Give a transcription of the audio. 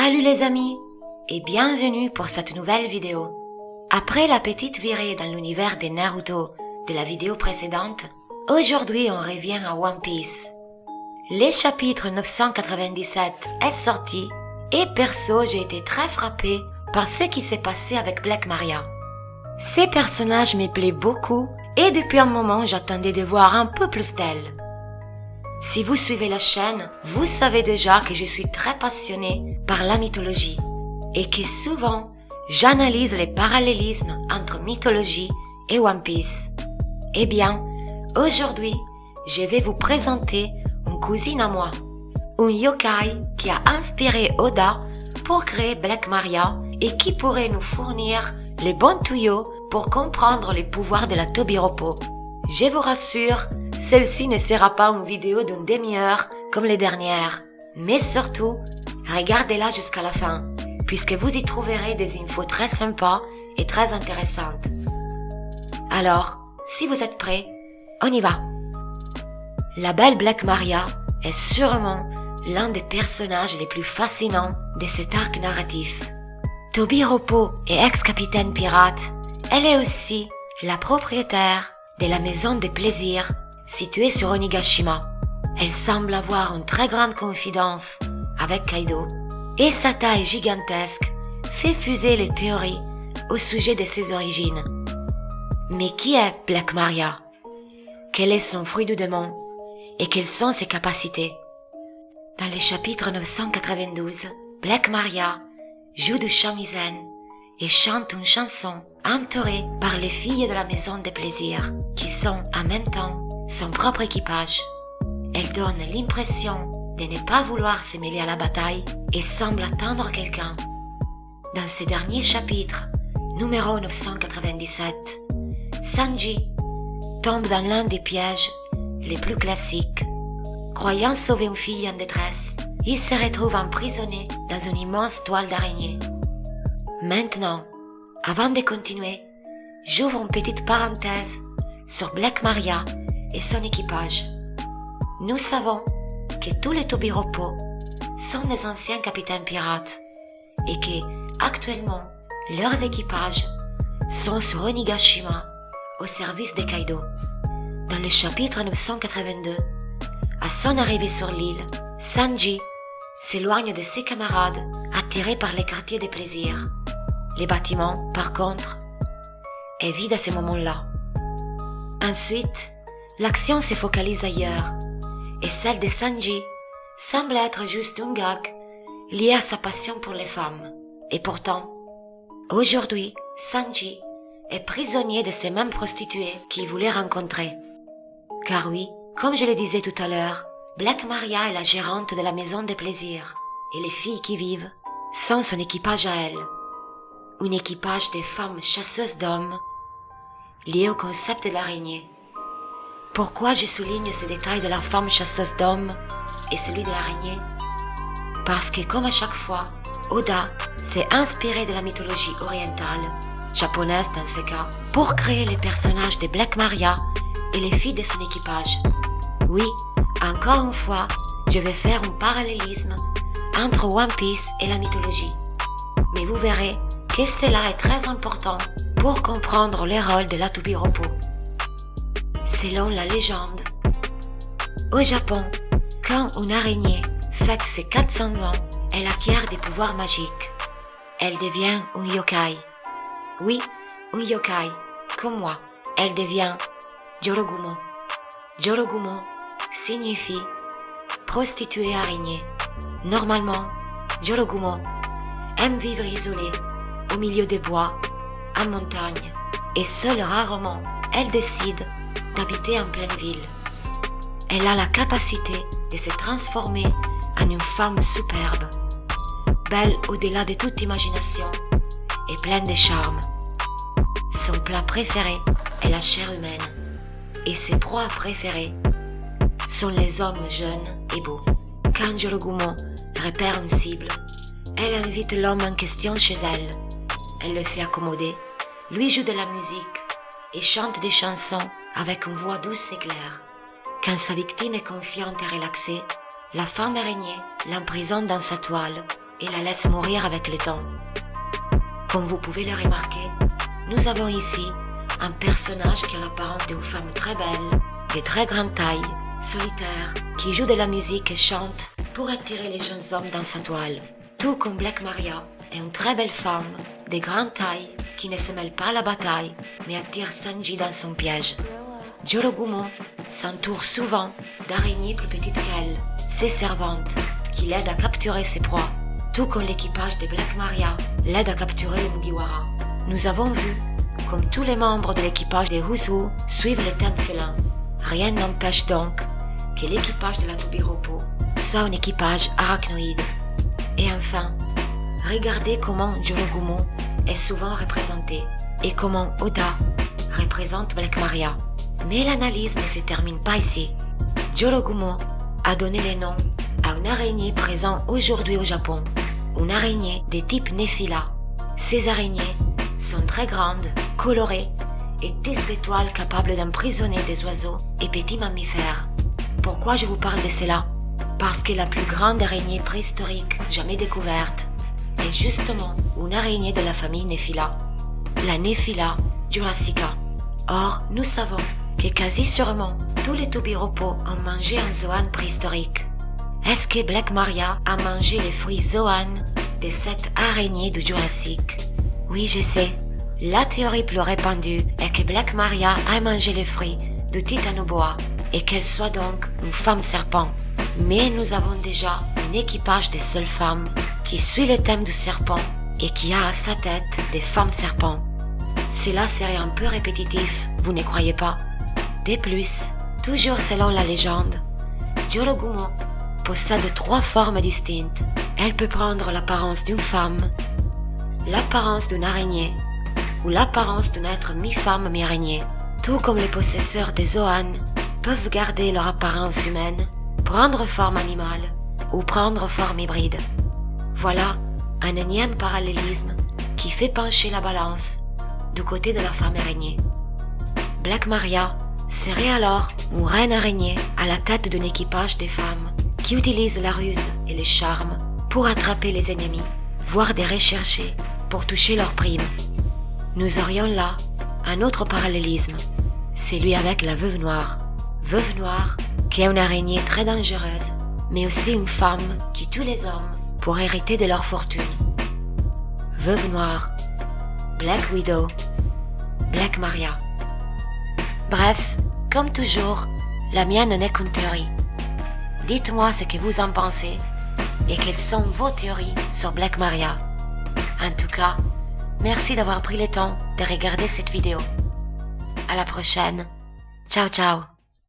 Salut les amis et bienvenue pour cette nouvelle vidéo. Après la petite virée dans l'univers des Naruto de la vidéo précédente, aujourd'hui on revient à One Piece. Le chapitre 997 est sorti et perso j'ai été très frappée par ce qui s'est passé avec Black Maria. Ces personnages me plaisent beaucoup et depuis un moment j'attendais de voir un peu plus d'elle. Si vous suivez la chaîne, vous savez déjà que je suis très passionnée par la mythologie et que souvent, j'analyse les parallélismes entre mythologie et One Piece. Eh bien, aujourd'hui, je vais vous présenter une cousine à moi, un yokai qui a inspiré Oda pour créer Black Maria et qui pourrait nous fournir les bons tuyaux pour comprendre les pouvoirs de la Tobiropo. Je vous rassure, celle-ci ne sera pas une vidéo d'une demi-heure comme les dernières, mais surtout, regardez-la jusqu'à la fin, puisque vous y trouverez des infos très sympas et très intéressantes. Alors, si vous êtes prêts, on y va. La belle Black Maria est sûrement l'un des personnages les plus fascinants de cet arc narratif. Tobiropo est ex-capitaine pirate, elle est aussi la propriétaire de la maison des plaisirs située sur Onigashima. Elle semble avoir une très grande confidence avec Kaido et sa taille gigantesque fait fuser les théories au sujet de ses origines. Mais qui est Black Maria? Quel est son fruit du démon? Et quelles sont ses capacités? Dans le chapitre 992, Black Maria joue du shamisen et chante une chanson entourée par les filles de la maison des plaisirs, qui sont en même temps son propre équipage. Elle donne l'impression de ne pas vouloir se mêler à la bataille et semble attendre quelqu'un. Dans ce dernier chapitre, numéro 997, Sanji tombe dans l'un des pièges les plus classiques. Croyant sauver une fille en détresse, il se retrouve emprisonné dans une immense toile d'araignée. Maintenant, avant de continuer, j'ouvre une petite parenthèse sur Black Maria et son équipage. Nous savons que tous les Tobiropo sont des anciens capitaines pirates et que, actuellement, leurs équipages sont sur Onigashima au service de Kaido. Dans le chapitre 982, à son arrivée sur l'île, Sanji s'éloigne de ses camarades attirés par les quartiers des plaisirs. Les bâtiments, par contre, est vide à ce moment-là. Ensuite, l'action se focalise ailleurs, et celle de Sanji semble être juste un gag lié à sa passion pour les femmes. Et pourtant, aujourd'hui, Sanji est prisonnier de ces mêmes prostituées qu'il voulait rencontrer. Car oui, comme je le disais tout à l'heure, Black Maria est la gérante de la maison des plaisirs, et les filles qui vivent sont son équipage à elle. Un équipage de femmes chasseuses d'hommes lié au concept de l'araignée. Pourquoi je souligne ce détail de la femme chasseuse d'hommes et celui de l'araignée? Parce que comme à chaque fois, Oda s'est inspiré de la mythologie orientale, japonaise dans ce cas, pour créer les personnages de Black Maria et les filles de son équipage. Oui, encore une fois, je vais faire un parallélisme entre One Piece et la mythologie. Mais vous verrez que cela est très important pour comprendre les rôles de la Tobiropo. Selon la légende, au Japon, quand une araignée fête ses 400 ans, elle acquiert des pouvoirs magiques. Elle devient un yokai. Oui, un yokai, comme moi. Elle devient Jorogumo. Jorogumo signifie prostituée araignée. Normalement, Jorogumo aime vivre isolée au milieu des bois, en montagne, et seule rarement, elle décide d'habiter en pleine ville. Elle a la capacité de se transformer en une femme superbe, belle au-delà de toute imagination et pleine de charme. Son plat préféré est la chair humaine, et ses proies préférées sont les hommes jeunes et beaux. Quand Jorogumo repère une cible, elle invite l'homme en question chez elle. Elle le fait accommoder, lui joue de la musique et chante des chansons avec une voix douce et claire. Quand sa victime est confiante et relaxée, la femme araignée l'emprisonne dans sa toile et la laisse mourir avec le temps. Comme vous pouvez le remarquer, nous avons ici un personnage qui a l'apparence d'une femme très belle, de très grande taille, solitaire, qui joue de la musique et chante pour attirer les jeunes hommes dans sa toile. Tout comme Black Maria est une très belle femme, de grande taille, qui ne se mêle pas à la bataille, mais attire Sanji dans son piège. Jorogumo s'entoure souvent d'araignées plus petites qu'elle, ses servantes, qui l'aident à capturer ses proies, tout comme l'équipage de Black Maria l'aide à capturer les Mugiwara. Nous avons vu, comme tous les membres de l'équipage des Uzu suivent les thèmes félins. Rien n'empêche donc que l'équipage de la Tobiropo soit un équipage arachnoïde. Et enfin, regardez comment Jorogumo est souvent représenté et comment Oda représente Black Maria. Mais l'analyse ne se termine pas ici. Jorogumo a donné le nom à une araignée présente aujourd'hui au Japon, une araignée de type Nephila. Ces araignées sont très grandes, colorées et tissent d'étoiles capables d'emprisonner des oiseaux et petits mammifères. Pourquoi je vous parle de cela? Parce que la plus grande araignée préhistorique jamais découverte est justement une araignée de la famille Nephila, la Nephila jurassica. Or, nous savons que quasi sûrement tous les Tobiropo ont mangé un zoan préhistorique. Est-ce que Black Maria a mangé les fruits zoan de cette araignée du Jurassique? Oui, je sais. La théorie plus répandue est que Black Maria a mangé les fruits du Titanoboa et qu'elle soit donc une femme serpent. Mais nous avons déjà un équipage de seules femmes qui suit le thème du serpent et qui a à sa tête des femmes serpents. Cela serait un peu répétitif, vous ne croyez pas? De plus, toujours selon la légende, Jorogumo possède 3 formes distinctes. Elle peut prendre l'apparence d'une femme, l'apparence d'une araignée ou l'apparence d'un être mi-femme mi-araignée. Tout comme les possesseurs des Zoan peuvent garder leur apparence humaine, prendre forme animale ou prendre forme hybride. Voilà un énième parallélisme qui fait pencher la balance du côté de la femme araignée. Black Maria serait alors une reine araignée à la tête d'un équipage de femmes qui utilisent la ruse et le charme pour attraper les ennemis, voire de rechercher pour toucher leur prime. Nous aurions là un autre parallélisme, celui avec la veuve noire. Veuve noire qui est une araignée très dangereuse, mais aussi une femme qui tue les hommes pour hériter de leur fortune. Veuve noire, Black Widow, Black Maria. Bref, comme toujours, la mienne n'est qu'une théorie. Dites-moi ce que vous en pensez et quelles sont vos théories sur Black Maria. En tout cas, merci d'avoir pris le temps de regarder cette vidéo. À la prochaine. Ciao ciao.